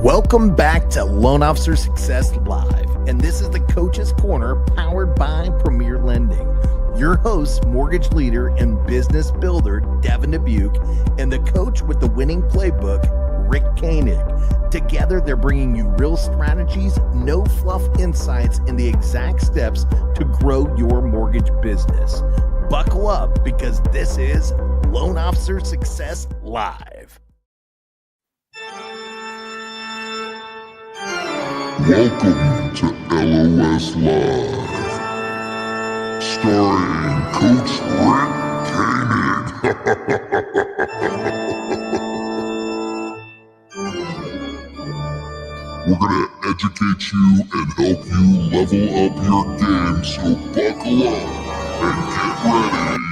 Welcome back to Loan Officer Success Live, and this is the Coach's Corner powered by Premier Lending. Your host, mortgage leader and business builder, Devin Dubuque, and the coach with the winning playbook, Rick Koenig. Together, they're bringing you real strategies, no fluff insights, and the exact steps to grow your mortgage business. Buckle up because this is Loan Officer Success Live. Welcome to LOS Live, starring Coach Rick Koenig. We're going to educate you and help you level up your game, so buckle up and get ready.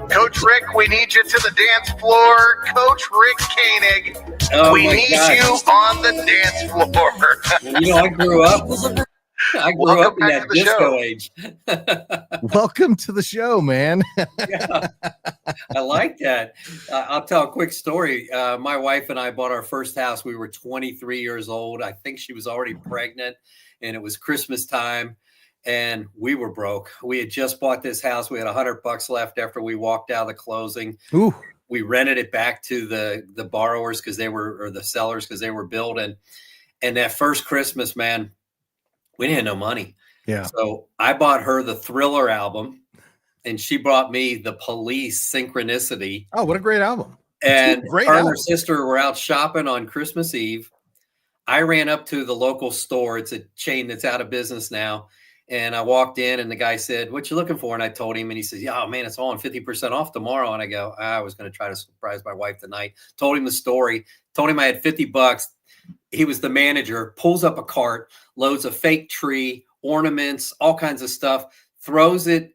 Coach Rick, we need you to the dance floor. Coach Rick Koenig, we need you on the dance floor. I grew up in that disco age. Welcome to the show, man. Yeah, I like that. I'll tell a quick story. My wife and I bought our first house. We were 23 years old. I think she was already pregnant, and it was Christmas time. And we were broke. We had just bought this house. We had $100 left after we walked out of the closing. Ooh. We rented it back to the borrowers because the sellers because they were building. And that first Christmas, man, we didn't have no money. Yeah. So I bought her the Thriller album, and she brought me the Police Synchronicity. Oh, what a great album! And great her album. and her sister were out shopping on Christmas Eve. I ran up to the local store. It's a chain that's out of business now. And I walked in and the guy said, "What you looking for?" And I told him, and he says, "Yeah, man, it's all on 50% off tomorrow." And I go, I was going to try to surprise my wife tonight. Told him the story, told him I had $50. He was the manager, pulls up a cart, loads a fake tree, ornaments, all kinds of stuff, throws it,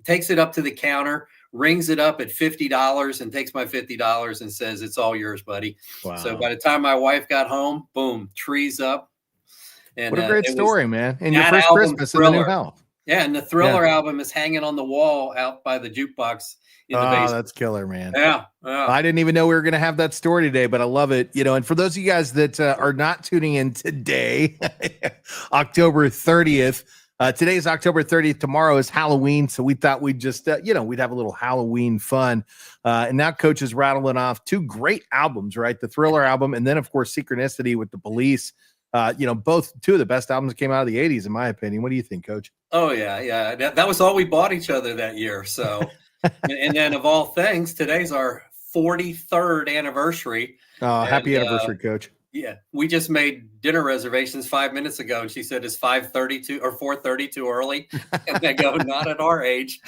takes it up to the counter, rings it up at $50 and takes my $50 and says, "It's all yours, buddy." Wow. So by the time my wife got home, boom, trees up. And, what a great story, man. And your first Christmas in the new house. Yeah, and the Thriller album is hanging on the wall out by the jukebox in the basement. That's killer, man. Yeah. I didn't even know we were going to have that story today, but I love it. And for those of you guys that are not tuning in today, October 30th, today is October 30th. Tomorrow is Halloween. So we thought we'd just, we'd have a little Halloween fun. And now Coach is rattling off two great albums, right? The Thriller album, and then, of course, Synchronicity with the Police. Both two of the best albums that came out of the 80s, in my opinion. What do you think, Coach? Oh, yeah. That was all we bought each other that year. So, and then of all things, today's our 43rd anniversary. Oh, happy anniversary, Coach. Yeah, we just made dinner reservations 5 minutes ago, and she said, "Is 5:32 or 4:30 too early?" And I go, "Not at our age."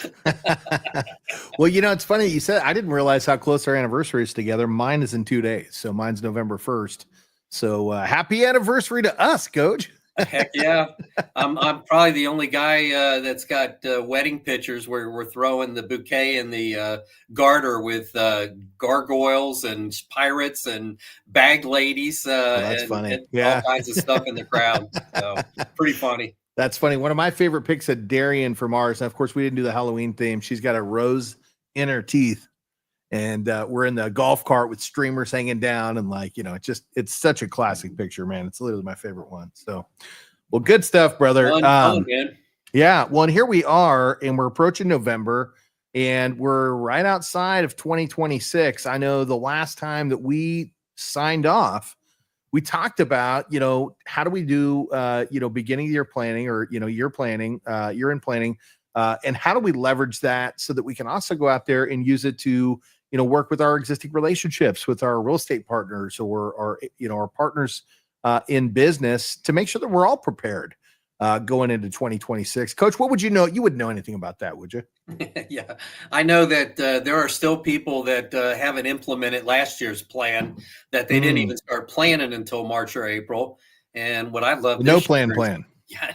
Well, it's funny you said. I didn't realize how close our anniversary is together. Mine is in 2 days, so mine's November 1st. So happy anniversary to us, Coach. Heck yeah. I'm probably the only guy that's got wedding pictures where we're throwing the bouquet in the garter with gargoyles and pirates and bag ladies. That's funny. And all kinds of stuff in the crowd. So pretty funny. That's funny. One of my favorite pics at Darian from ours. And of course, we didn't do the Halloween theme. She's got a rose in her teeth. And we're in the golf cart with streamers hanging down. And it's such a classic picture, man. It's literally my favorite one. So, well, good stuff, brother. Fun, man. Yeah. Well, and here we are, and we're approaching November, and we're right outside of 2026. I know the last time that we signed off, we talked about, how do we do, beginning of year planning or, year planning, year-end planning, and how do we leverage that so that we can also go out there and use it to, work with our existing relationships with our real estate partners or our partners in business to make sure that we're all prepared going into 2026. Coach, what would you know? You wouldn't know anything about that, would you? Yeah, I know that there are still people that haven't implemented last year's plan, that they didn't even start planning until March or April. And what I love, no plan. Yeah,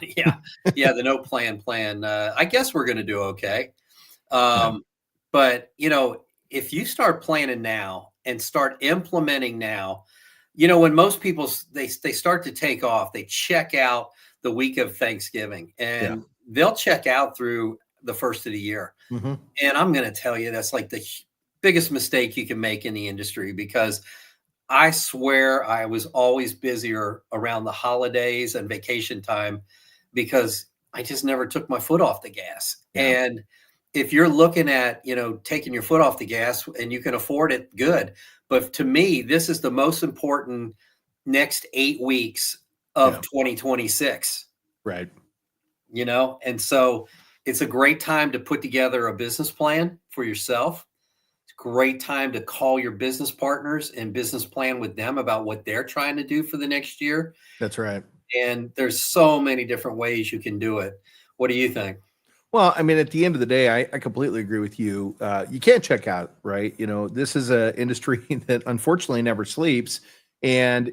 the no plan. I guess we're going to do okay. But if you start planning now and start implementing now, when most people they start to take off, they check out the week of Thanksgiving, and they'll check out through the first of the year. Mm-hmm. And I'm going to tell you, that's like the biggest mistake you can make in the industry, because I swear I was always busier around the holidays and vacation time because I just never took my foot off the gas. Yeah. And if you're looking at, taking your foot off the gas and you can afford it, good. But to me, this is the most important next 8 weeks of 2026. Right. And so it's a great time to put together a business plan for yourself. It's a great time to call your business partners and business plan with them about what they're trying to do for the next year. That's right. And there's so many different ways you can do it. What do you think? Well, I mean, at the end of the day, I completely agree with you. You can't check out, right? This is an industry that unfortunately never sleeps. And,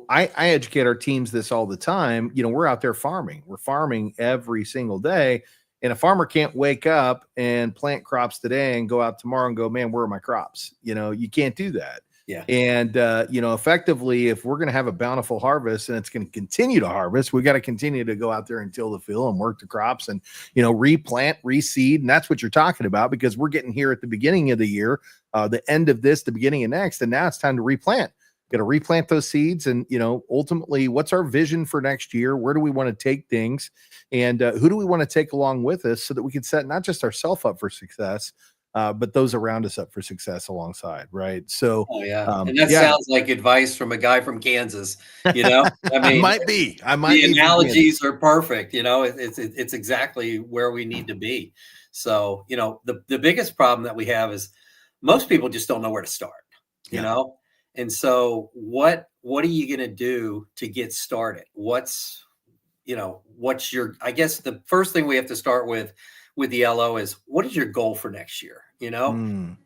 I educate our teams this all the time. We're out there farming. We're farming every single day. And a farmer can't wake up and plant crops today and go out tomorrow and go, man, where are my crops? You can't do that. Yeah. And, effectively, if we're going to have a bountiful harvest and it's going to continue to harvest, we got to continue to go out there and till the field and work the crops and, replant, reseed. And that's what you're talking about, because we're getting here at the beginning of the year, the end of this, the beginning of next. And now it's time to replant. Got to replant those seeds. And, ultimately, what's our vision for next year? Where do we want to take things? And who do we want to take along with us so that we can set not just ourselves up for success, but those around us up for success alongside, right? So, and that sounds like advice from a guy from Kansas. I mean, I might be. The analogies are perfect. It's exactly where we need to be. So, the biggest problem that we have is most people just don't know where to start. And so, what are you going to do to get started? What's your? I guess the first thing we have to start with the LO is, what is your goal for next year? And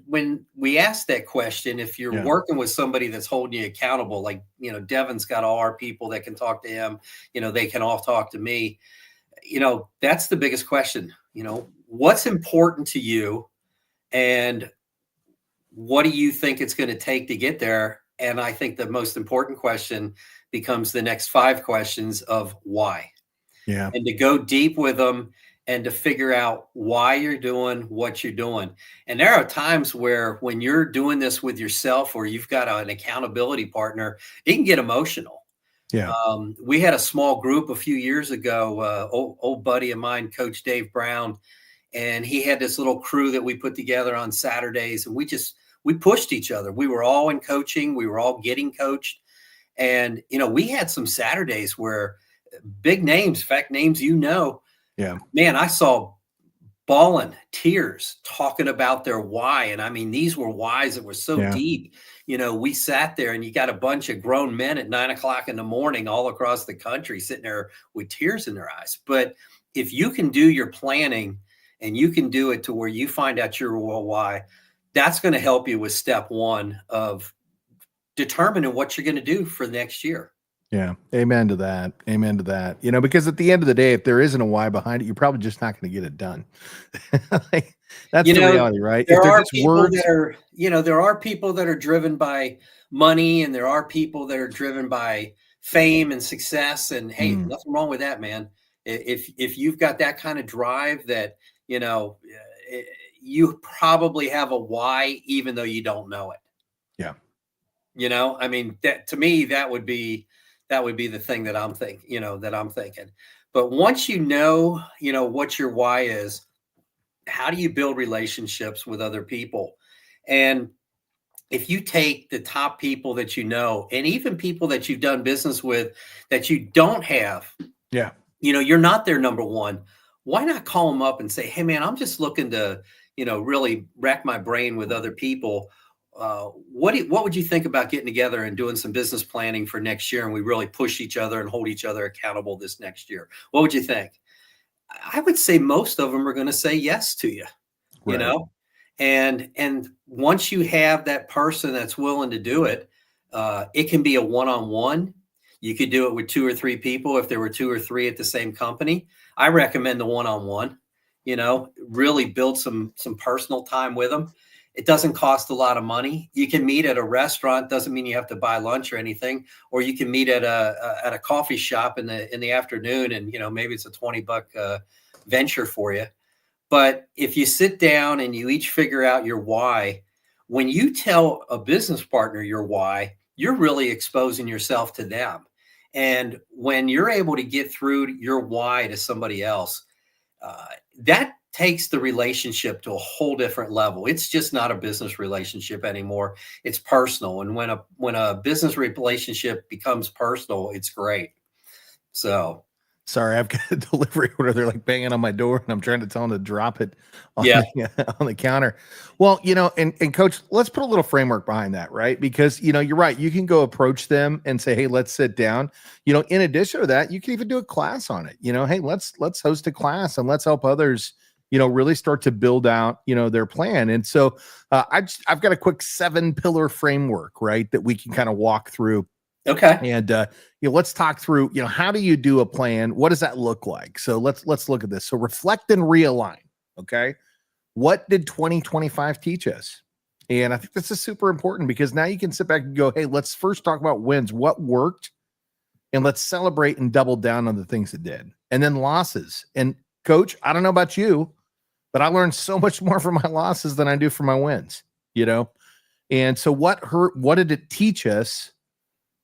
when we ask that question, if you're working with somebody that's holding you accountable, like, Devin's got all our people that can talk to him, they can all talk to me, that's the biggest question. What's important to you and what do you think it's going to take to get there? And I think the most important question becomes the next 5 questions of why. Yeah. And to go deep with them and to figure out why you're doing what you're doing. And there are times where when you're doing this with yourself or you've got an accountability partner, it can get emotional. Yeah. We had a small group a few years ago, old buddy of mine, Coach Dave Brown, and he had this little crew that we put together on Saturdays, and we pushed each other. We were all in coaching. We were all getting coached. And, we had some Saturdays where big names, in fact, names, yeah, man, I saw bawling tears talking about their why. And I mean, these were whys that were so deep. We sat there and you got a bunch of grown men at 9 o'clock in the morning all across the country sitting there with tears in their eyes. But if you can do your planning and you can do it to where you find out your why, that's going to help you with step 1 of determining what you're going to do for next year. Yeah. Amen to that. Amen to that. Because at the end of the day, if there isn't a why behind it, you're probably just not going to get it done. That's the reality, right? There are people there are people that are driven by money, and there are people that are driven by fame and success. And hey, nothing wrong with that, man. If you've got that kind of drive that, you probably have a why, even though you don't know it. Yeah. I mean, that to me, that would be the thing that I'm thinking, But once what your why is, how do you build relationships with other people? And if you take the top people that and even people that you've done business with that you don't have, you're not their number one, why not call them up and say, hey man, I'm just looking to, really rack my brain with other people. What would you think about getting together and doing some business planning for next year? And we really push each other and hold each other accountable this next year. What would you think? I would say most of them are going to say yes to you, and once you have that person that's willing to do it, it can be a one-on-one. You could do it with 2 or 3 people. If there were 2 or 3 at the same company, I recommend the one-on-one, really build some personal time with them. It doesn't cost a lot of money. You can meet at a restaurant. Doesn't mean you have to buy lunch or anything. Or you can meet at a coffee shop in the afternoon, and maybe it's a $20 venture for you. But if you sit down and you each figure out your why, when you tell a business partner your why, you're really exposing yourself to them. And when you're able to get through your why to somebody else, that takes the relationship to a whole different level. It's just not a business relationship anymore. It's personal. And when a business relationship becomes personal, it's great. So sorry, I've got a delivery order. They're like banging on my door and I'm trying to tell them to drop it on, on the counter. Well, and Coach, let's put a little framework behind that, right? Because, you're right. You can go approach them and say, hey, let's sit down. In addition to that, you can even do a class on it. Hey, let's host a class and let's help others, really start to build out, their plan. And so I've got a quick 7-pillar framework, right, that we can kind of walk through. Okay. And let's talk through, how do you do a plan? What does that look like? So let's look at this. So reflect and realign. Okay. What did 2025 teach us? And I think this is super important because now you can sit back and go, hey, let's first talk about wins. What worked? And let's celebrate and double down on the things that did. And then losses. And Coach, I don't know about you, but I learned so much more from my losses than I do from my wins, And so what did it teach us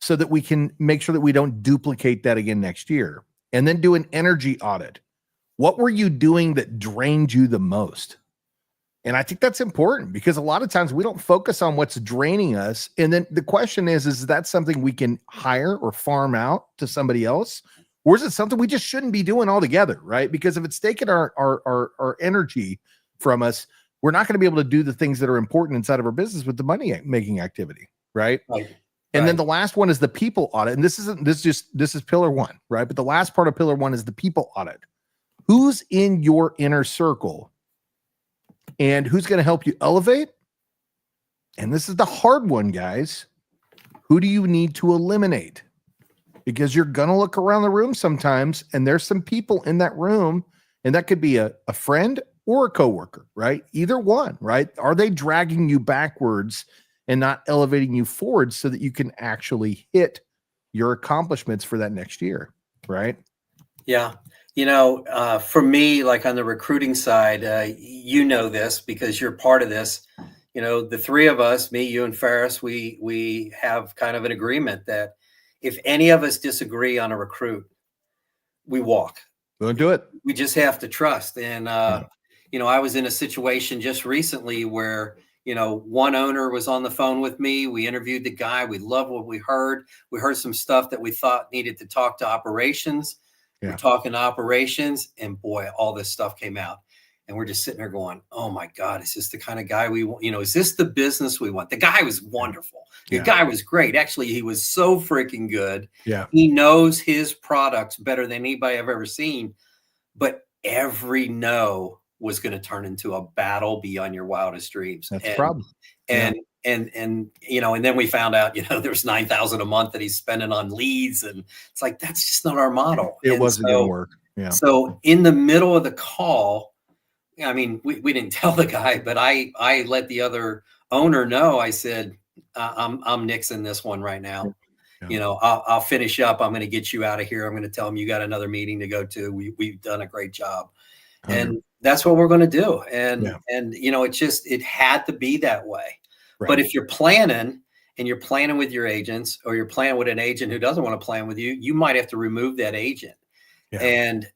so that we can make sure that we don't duplicate that again next year? And then do an energy audit. What were you doing that drained you the most? And I think that's important because a lot of times we don't focus on what's draining us. And then the question is that something we can hire or farm out to somebody else? Or is it something we just shouldn't be doing altogether, right? Because if it's taking our energy from us, we're not going to be able to do the things that are important inside of our business with the money making activity, right? And then the last one is the people audit. And this is pillar 1, right? But the last part of pillar 1 is the people audit. Who's in your inner circle and who's going to help you elevate? And this is the hard one, guys. Who do you need to eliminate? Because you're going to look around the room sometimes and there's some people in that room, and that could be a friend or a coworker, right? Either one, right? Are they dragging you backwards and not elevating you forward so that you can actually hit your accomplishments for that next year, right? Yeah. For me, like on the recruiting side, this because you're part of this, the three of us, me, you, and Ferris, we have kind of an agreement that if any of us disagree on a recruit, we walk. We'll do it. We just have to trust. And, I was in a situation just recently where, one owner was on the phone with me. We interviewed the guy. We loved what we heard. We heard some stuff that we thought needed to talk to operations. Yeah. We're talking to operations, and boy, all this stuff came out. And we're just sitting there going, oh my God, is this the kind of guy we want? Is this the business we want? The guy was wonderful. The guy was great. Actually, he was so freaking good. Yeah. He knows his products better than anybody I've ever seen. But every no was going to turn into a battle beyond your wildest dreams. That's the problem. And then we found out, there's $9,000 a month that he's spending on leads. And it's like, that's just not our model. It wasn't going to work. Yeah. So in the middle of the call, I mean, we didn't tell the guy, but I let the other owner know. I said, I'm nixing this one right now. Yeah. I'll finish up. I'm going to get you out of here. I'm going to tell him you got another meeting to go to. We've done a great job. And that's what we're going to do. And it had to be that way. Right. But if you're planning and you're planning with your agents, or you're planning with an agent who doesn't want to plan with you, you might have to remove that agent. Yeah. And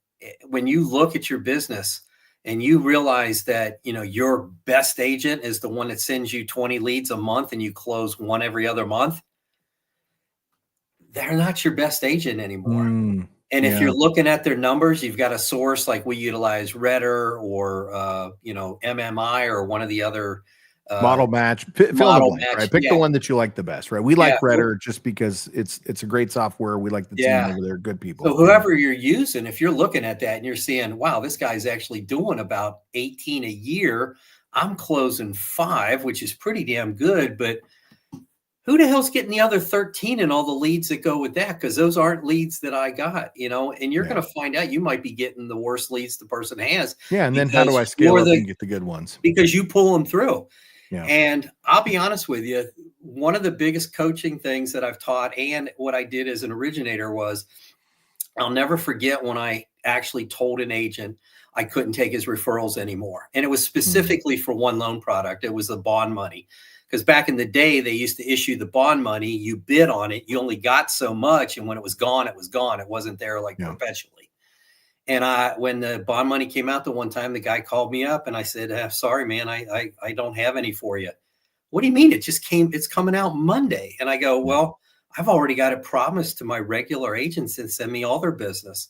when you look at your business and you realize that, your best agent is the one that sends you 20 leads a month and you close one every other month, they're not your best agent anymore. And if you're looking at their numbers, you've got a source like we utilize Redder or, MMI or one of the other model match, model match, right? Pick the one that you like the best, right? We like Redder just because it's a great software. We like the team over there, good people. So whoever you're using, if you're looking at that and you're seeing, wow, this guy's actually doing about 18 a year, I'm closing 5, which is pretty damn good, but who the hell's getting the other 13 and all the leads that go with that? Because those aren't leads that I got, and you're going to find out you might be getting the worst leads the person has. Yeah. And then how do I scale up and get the good ones? Because you pull them through. Yeah. And I'll be honest with you, one of the biggest coaching things that I've taught and what I did as an originator was, I'll never forget when I actually told an agent I couldn't take his referrals anymore. And it was specifically for one loan product. It was the bond money. Because back in the day, they used to issue the bond money. You bid on it. You only got so much. And when it was gone, it was gone. It wasn't there like perpetually. And when the bond money came out the one time, the guy called me up and I said, sorry, man, I don't have any for you. What do you mean? It just came, it's coming out Monday. And I go, well, I've already got it promised to my regular agents and send me all their business.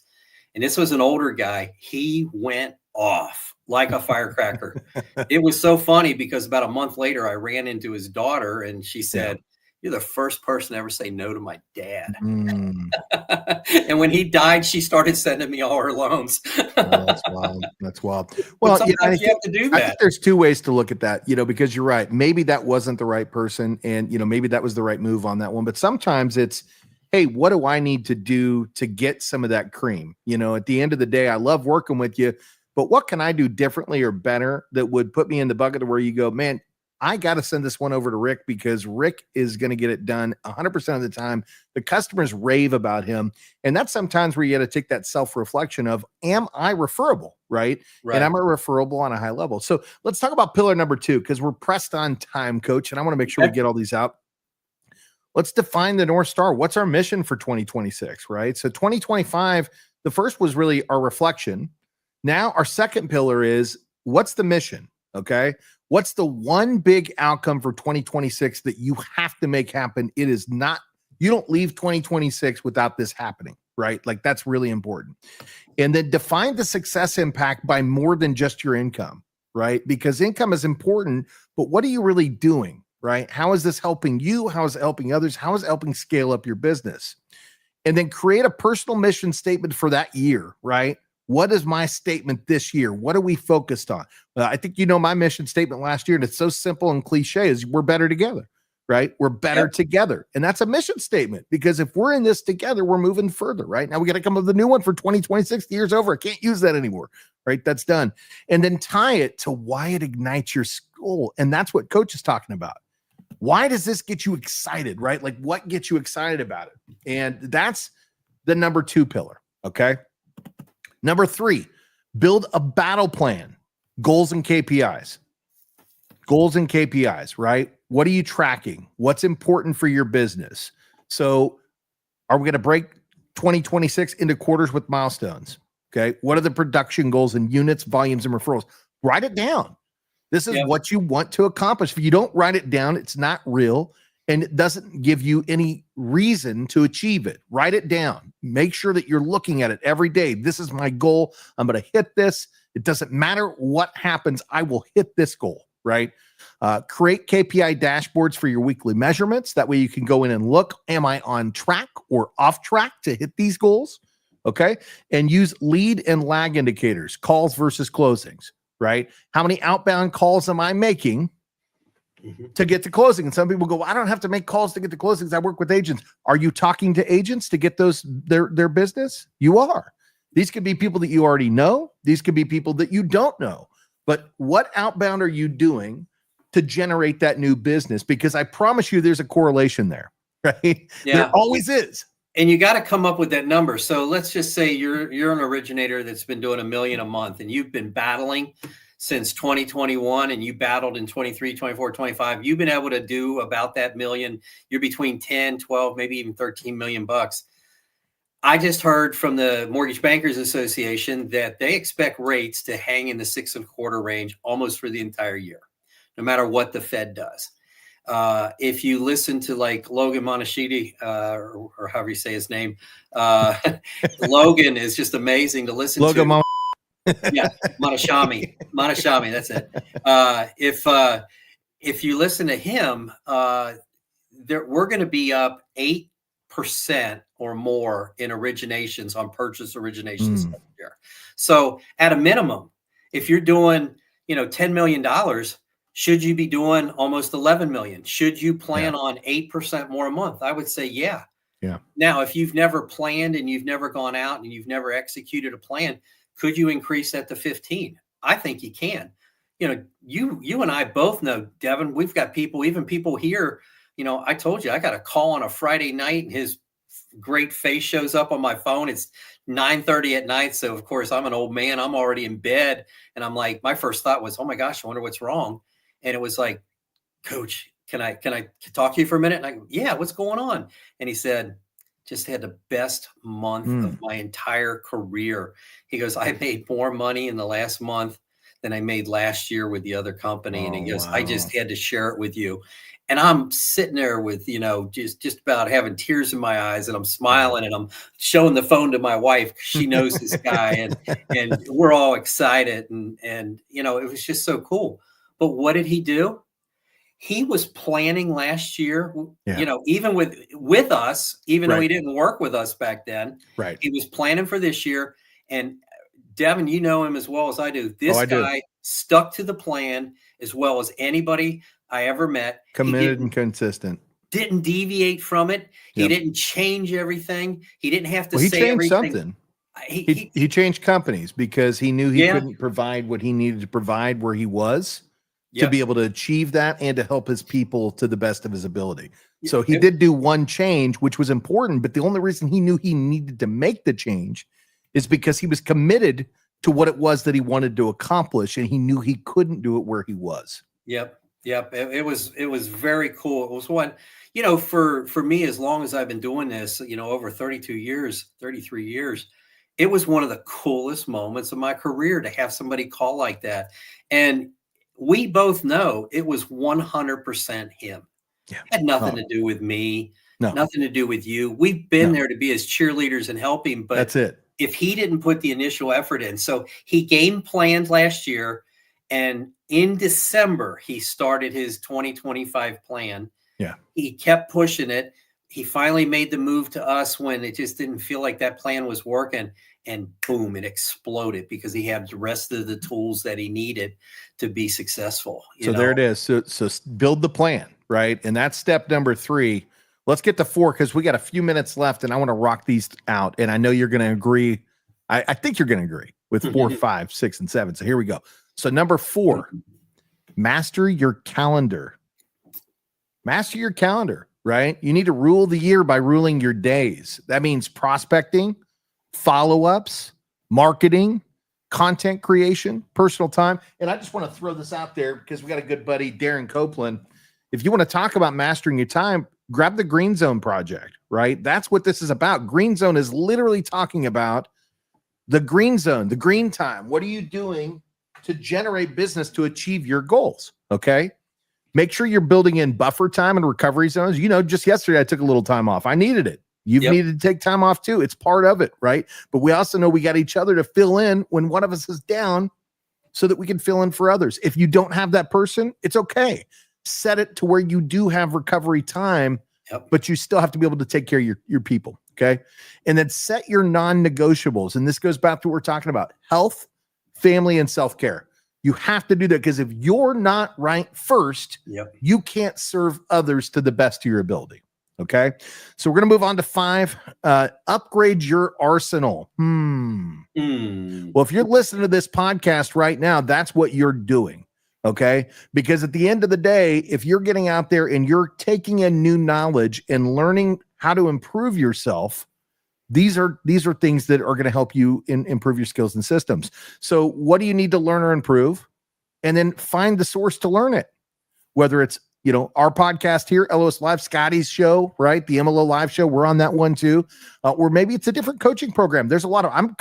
And this was an older guy. He went off like a firecracker. It was so funny because about a month later, I ran into his daughter and she said, you're the first person to ever say no to my dad. And when he died, she started sending me all her loans. Oh, that's wild. That's wild. Well, sometimes you have to do that. I think there's two ways to look at that, because you're right. Maybe that wasn't the right person and, maybe that was the right move on that one. But sometimes it's, hey, what do I need to do to get some of that cream? At the end of the day, I love working with you, but what can I do differently or better that would put me in the bucket of where you go, man, I got to send this one over to Rick because Rick is going to get it done 100% of the time. The customers rave about him. And that's sometimes where you got to take that self-reflection of, am I referable? Right. And am I referable on a high level? So let's talk about pillar number 2, because we're pressed on time, Coach. And I want to make sure we get all these out. Let's define the North Star. What's our mission for 2026, right? So 2025, the first was really our reflection. Now our second pillar is, what's the mission? Okay. What's the one big outcome for 2026 that you have to make happen? It is not, you don't leave 2026 without this happening, right? Like that's really important. And then define the success impact by more than just your income, right? Because income is important, but what are you really doing, right? How is this helping you? How is it helping others? How is it helping scale up your business? And then create a personal mission statement for that year, right? What is my statement this year? What are we focused on? I think my mission statement last year, and it's so simple and cliche, is we're better together, right? We're better together. And that's a mission statement because if we're in this together, we're moving further, right? Now we got to come up with a new one for 2026. The year's over. I can't use that anymore, right? That's done. And then tie it to why it ignites your goal. And that's what Coach is talking about. Why does this get you excited, right? Like what gets you excited about it? And that's the number 2 pillar, okay? Number 3, build a battle plan, goals and KPIs. Goals and KPIs, right? What are you tracking? What's important for your business? So are we going to break 2026 into quarters with milestones? Okay. What are the production goals and units, volumes, and referrals? Write it down. This is what you want to accomplish. If you don't write it down, it's not real. And it doesn't give you any reason to achieve it. Write it down. Make sure that you're looking at it every day. This is my goal. I'm going to hit this. It doesn't matter what happens. I will hit this goal, right? Create KPI dashboards for your weekly measurements. That way you can go in and look, am I on track or off track to hit these goals? Okay. And use lead and lag indicators, calls versus closings, right? How many outbound calls am I making to get to closing? And some people go, well, I don't have to make calls to get to closings. I work with agents. Are you talking to agents to get their business? You are. These could be people that you already know. These could be people that you don't know. But what outbound are you doing to generate that new business? Because I promise you there's a correlation there, right? Yeah. There always is. And you got to come up with that number. So let's just say you're an originator that's been doing $1 million a month and you've been battling since 2021 and you battled in 23, 24, 25. You've been able to do about that million. You're between 10, 12, maybe even 13 million bucks. I just heard from the Mortgage Bankers Association that they expect rates to hang in the 6.25% range almost for the entire year, no matter what the Fed does. If you listen to like Logan Monashidi, or however you say his name, Logan is just amazing to listen to. Yeah, Monashami, that's it. If you listen to him, we're going to be up 8% or more in originations on purchase originations every year. So at a minimum, if you're doing, $10 million, should you be doing almost 11 million? Should you plan on 8% more a month? I would say, yeah. Now, if you've never planned and you've never gone out and you've never executed a plan, could you increase that to 15? I think you can. you and I both know, Devin, we've got people, even people here, I told you, I got a call on a Friday night and his great face shows up on my phone. It's 9:30 at night. So of course I'm an old man. I'm already in bed. And I'm like, my first thought was, oh my gosh, I wonder what's wrong. And it was like, Coach, can I talk to you for a minute? And I go, yeah, what's going on? And he said, just had the best month of my entire career. He goes, I made more money in the last month than I made last year with the other company. And he goes, I just had to share it with you. And I'm sitting there with, just about having tears in my eyes, and I'm smiling and I'm showing the phone to my wife. She knows this guy and we're all excited. And, it was just so cool. But what did he do? He was planning last year, even with us, even though he didn't work with us back then, right? He was planning for this year. And Devin, you know him as well as I do. This guy stuck to the plan as well as anybody I ever met. Committed and consistent. Didn't deviate from it. He didn't change everything. He didn't have to he say changed everything. Something. He changed companies because he knew he couldn't provide what he needed to provide where he was to be able to achieve that and to help his people to the best of his ability. So he did do one change, which was important, but the only reason he knew he needed to make the change is because he was committed to what it was that he wanted to accomplish, and he knew he couldn't do it where he was. Yep. It was very cool. It was one, for me, as long as I've been doing this, over 33 years, it was one of the coolest moments of my career to have somebody call like that. And we both know it was 100% him. Yeah. Had nothing to do with me, nothing to do with you. We've been there to be his cheerleaders and help him, but that's it. If he didn't put the initial effort in. So he game planned last year, and in December, he started his 2025 plan. Yeah. He kept pushing it. He finally made the move to us when it just didn't feel like that plan was working. And boom, it exploded because he had the rest of the tools that he needed to be successful. There it is. So build the plan, right? And that's step number 3. Let's get to 4 because we got a few minutes left and I want to rock these out. And I know you're going to agree. I think you're going to agree with 4, 5, 6, and 7. So here we go. So number 4, master your calendar. Master your calendar, right? You need to rule the year by ruling your days. That means prospecting, follow-ups, marketing, content creation, personal time. And I just want to throw this out there because we got a good buddy, Darren Copeland. If you want to talk about mastering your time, grab the Green Zone Project, right? That's what this is about. Green Zone is literally talking about the green zone, the green time. What are you doing to generate business to achieve your goals? Okay. Make sure you're building in buffer time and recovery zones. Just yesterday, I took a little time off. I needed it. You've needed to take time off too. It's part of it, right? But we also know we got each other to fill in when one of us is down so that we can fill in for others. If you don't have that person, it's okay. Set it to where you do have recovery time, but you still have to be able to take care of your people, okay? And then set your non-negotiables. And this goes back to what we're talking about: health, family, and self-care. You have to do that because if you're not right first, you can't serve others to the best of your ability. Okay. So we're going to move on to 5. Upgrade your arsenal. Well, if you're listening to this podcast right now, that's what you're doing. Okay. Because at the end of the day, if you're getting out there and you're taking in new knowledge and learning how to improve yourself, these are things that are going to help you improve your skills and systems. So what do you need to learn or improve? And then find the source to learn it, whether it's our podcast here, LOS Live, Scotty's show, right? The MLO Live show. We're on that one too. Or maybe it's a different coaching program. There's a lot of, I'm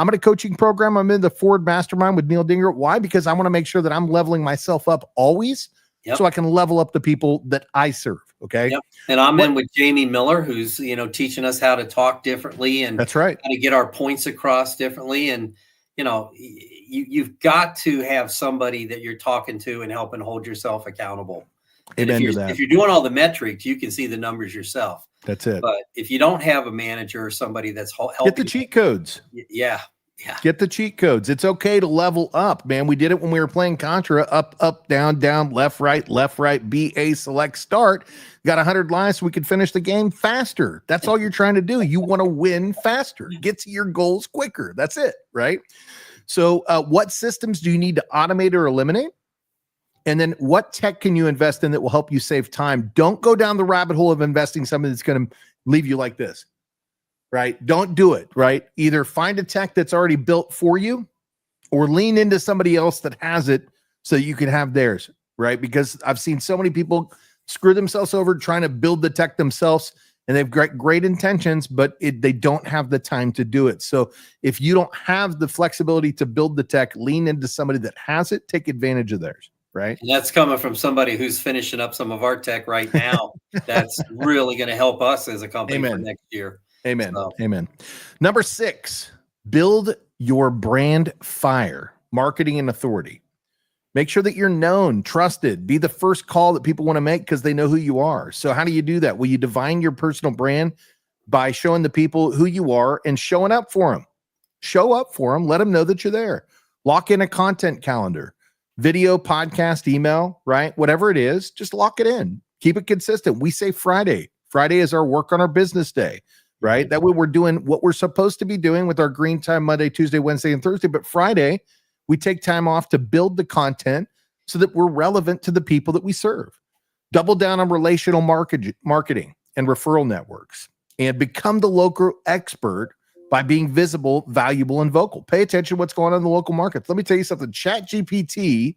in a coaching program. I'm in the Ford Mastermind with Neil Dinger. Why? Because I want to make sure that I'm leveling myself up always so I can level up the people that I serve. Okay. And I'm in with Jamie Miller, who's, teaching us how to talk differently and that's right. How to get our points across differently. And, you've got to have somebody that you're talking to and helping hold yourself accountable. And if you're doing all the metrics, you can see the numbers yourself. That's it. But if you don't have a manager or somebody that's helping, get the cheat codes. Yeah. Get the cheat codes. It's okay to level up, man. We did it when we were playing Contra. Up, down, left, right, B, A, select, start. Got 100 lives so we could finish the game faster. That's all you're trying to do. You want to win faster. Get to your goals quicker. That's it, right? So what systems do you need to automate or eliminate? And then what tech can you invest in that will help you save time? Don't go down the rabbit hole of investing something that's going to leave you like this, right? Don't do it, right? Either find a tech that's already built for you or lean into somebody else that has it so you can have theirs, right? Because I've seen so many people screw themselves over trying to build the tech themselves, and they've got great intentions, but they don't have the time to do it. So if you don't have the flexibility to build the tech, lean into somebody that has it, take advantage of theirs. Right. And that's coming from somebody who's finishing up some of our tech right now. That's really going to help us as a company for next year. Amen. So. Amen. Number 6, build your brand fire, marketing and authority. Make sure that you're known, trusted, be the first call that people want to make because they know who you are. So how do you do that? Well, you define your personal brand by showing the people who you are and showing up for them. Show up for them. Let them know that you're there. Lock in a content calendar. Video, podcast, email, right? Whatever it is, just lock it in. Keep it consistent. We say Friday. Friday is our work on our business day, right? That way we're doing what we're supposed to be doing with our green time Monday, Tuesday, Wednesday, and Thursday. But Friday, we take time off to build the content so that we're relevant to the people that we serve. Double down on relational marketing and referral networks and become the local expert by being visible, valuable, and vocal. Pay attention to what's going on in the local markets. Let me tell you something. ChatGPT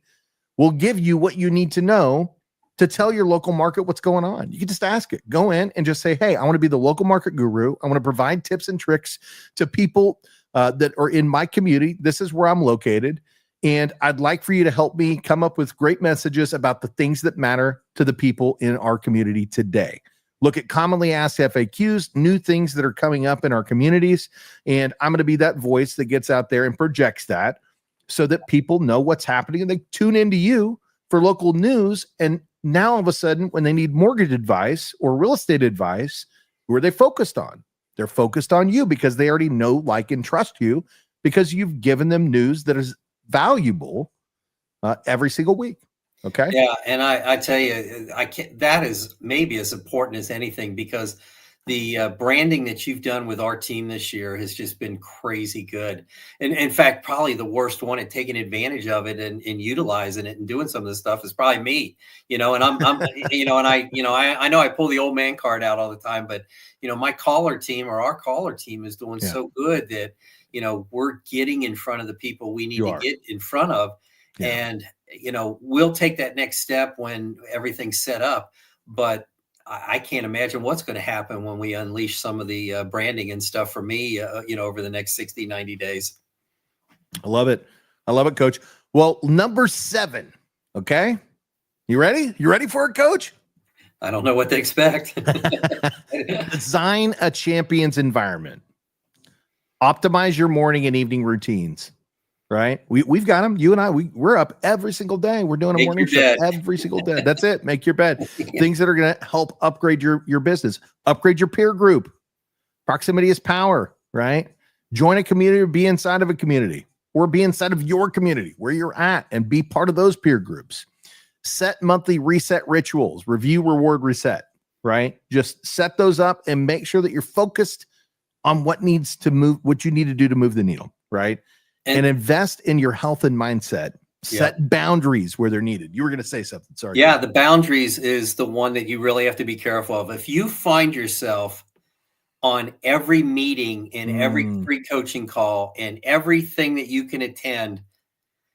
will give you what you need to know to tell your local market what's going on. You can just ask it. Go in and just say, hey, I want to be the local market guru. I want to provide tips and tricks to people that are in my community. This is where I'm located. And I'd like for you to help me come up with great messages about the things that matter to the people in our community today. Look at commonly asked FAQs, new things that are coming up in our communities. And I'm going to be that voice that gets out there and projects that so that people know what's happening and they tune into you for local news. And now all of a sudden, when they need mortgage advice or real estate advice, who are they focused on? They're focused on you because they already know, like, and trust you because you've given them news that is valuable every single week. Okay. Yeah. And I tell you, that is maybe as important as anything because the branding that you've done with our team this year has just been crazy good. And in fact, probably the worst one at taking advantage of it and utilizing it and doing some of this stuff is probably me, and I'm I know I pull the old man card out all the time, but my caller team or our caller team is doing so good that, we're getting in front of the people we need to get in front of. Yeah. And, we'll take that next step when everything's set up, but I can't imagine what's going to happen when we unleash some of the branding and stuff for me, over the next 60, 90 days. I love it. I love it, Coach. Well, number 7. Okay. You ready? You ready for it, Coach? I don't know what to expect. Design a champion's environment. Optimize your morning and evening routines. Right. We've got them. You and I, we're up every single day. We're doing a morning show every single day. That's it. Make your bed. Things that are going to help upgrade your business, upgrade your peer group. Proximity is power, right? Join a community or be inside of a community or be inside of your community where you're at and be part of those peer groups. Set monthly reset rituals, review, reward, reset, right? Just set those up and make sure that you're focused on what needs to move, what you need to do to move the needle, right? And invest in your health and mindset. Set boundaries where they're needed. You were going to say something. Sorry. Yeah, the boundaries is the one that you really have to be careful of. If you find yourself on every meeting and every free coaching call and everything that you can attend,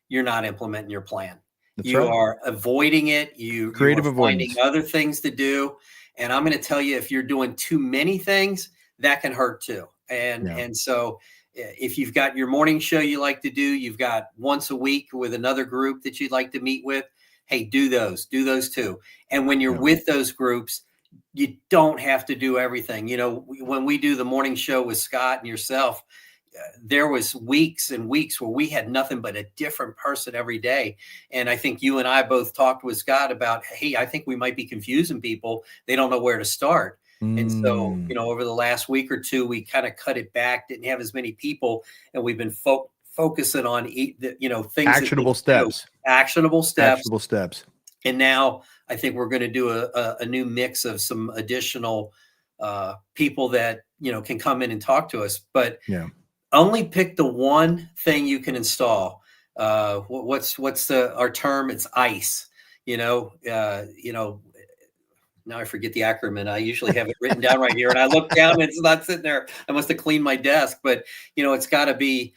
you're not implementing your plan. You are avoiding it. You are finding other things to do. And I'm going to tell you, if you're doing too many things, that can hurt too. And so if you've got your morning show you like to do, you've got once a week with another group that you'd like to meet with, hey, do those too. And when you're with those groups, you don't have to do everything. When we do the morning show with Scott and yourself, there was weeks and weeks where we had nothing but a different person every day. And I think you and I both talked with Scott about, hey, I think we might be confusing people. They don't know where to start. And so, over the last week or two, we kind of cut it back, didn't have as many people, and we've been focusing on, things. Actionable steps. Actionable steps. Actionable steps. And now I think we're going to do a new mix of some additional people that, can come in and talk to us. But only pick the one thing you can install. What's our term? It's ICE. Now I forget the acronym. I usually have it written down right here, and I look down and it's not sitting there. I must have cleaned my desk, but it's got to be,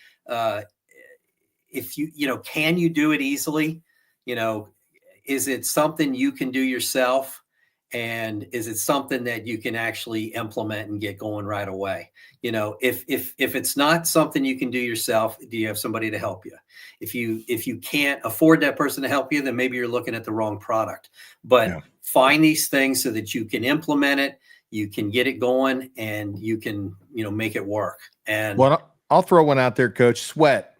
if can you do it easily? Is it something you can do yourself? And is it something that you can actually implement and get going right away? If it's not something you can do yourself, do you have somebody to help you? If you can't afford that person to help you, then maybe you're looking at the wrong product. But find these things so that you can implement it, you can get it going, and you can make it work. And I'll throw one out there, Coach. Sweat,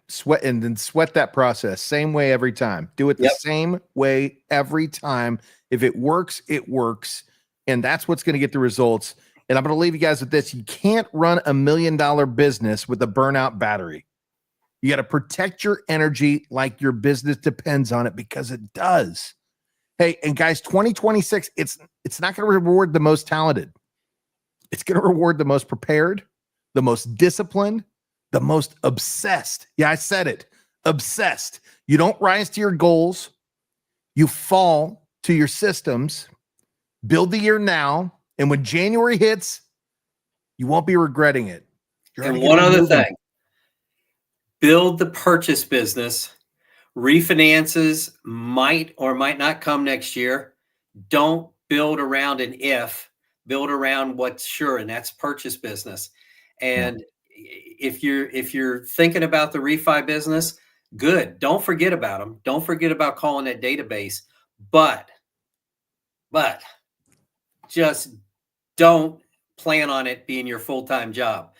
and then sweat that process. Same way every time. Do it the same way every time. If it works, it works. And that's what's going to get the results. And I'm going to leave you guys with this. You can't run $1 million business with a burnout battery. You got to protect your energy like your business depends on it, because it does. Hey, and guys, 2026, it's not going to reward the most talented. It's going to reward the most prepared, the most disciplined, the most obsessed. Yeah, I said it. Obsessed. You don't rise to your goals. You fall to your systems. Build the year now. And when January hits, you won't be regretting it. And one other thing. Build the purchase business. Refinances might or might not come next year. Don't build around an if. Build around what's sure, and that's purchase business. And if you're thinking about the refi business, good. Don't forget about them. Don't forget about calling that database. But just don't plan on it being your full-time job.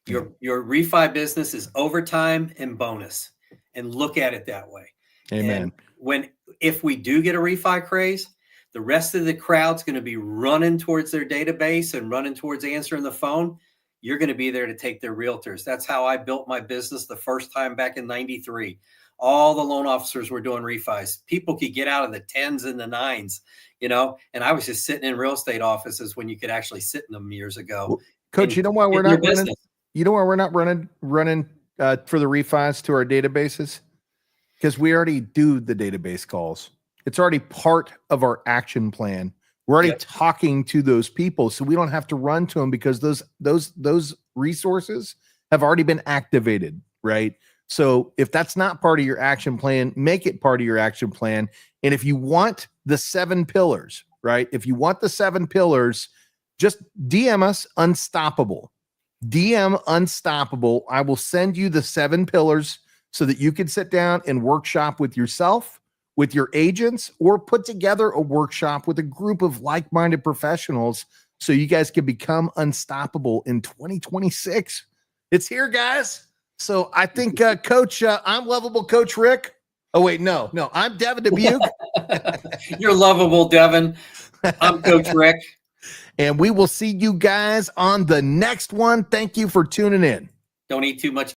Your refi business is overtime and bonus, and look at it that way. Amen. And if we do get a refi craze, the rest of the crowd's going to be running towards their database and running towards answering the phone. You're going to be there to take their realtors. That's how I built my business the first time back in '93. All the loan officers were doing refis. People could get out of the 10s and the 9s, and I was just sitting in real estate offices when you could actually sit in them years ago. Coach, you know why we're not running? You know why we're not running for the refis to our databases? Because we already do the database calls. It's already part of our action plan. We're already talking to those people, so we don't have to run to them, because those resources have already been activated, right? So if that's not part of your action plan, make it part of your action plan. And if you want the 7 pillars, right? If you want the 7 pillars, just DM us Unstoppable. DM Unstoppable. I will send you the 7 pillars so that you can sit down and workshop with yourself, with your agents, or put together a workshop with a group of like-minded professionals so you guys can become unstoppable in 2026. It's here, guys. So I think, Coach, I'm lovable Coach Rick. Oh, wait, no, I'm Devin Dubuque. You're lovable, Devin. I'm Coach Rick. And we will see you guys on the next one. Thank you for tuning in. Don't eat too much.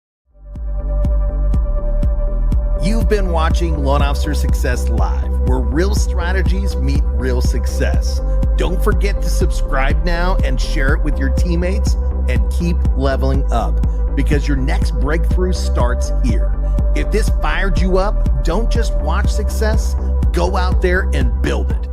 You've been watching Loan Officer Success Live, where real strategies meet real success. Don't forget to subscribe now and share it with your teammates, and keep leveling up, because your next breakthrough starts here. If this fired you up, don't just watch success, go out there and build it.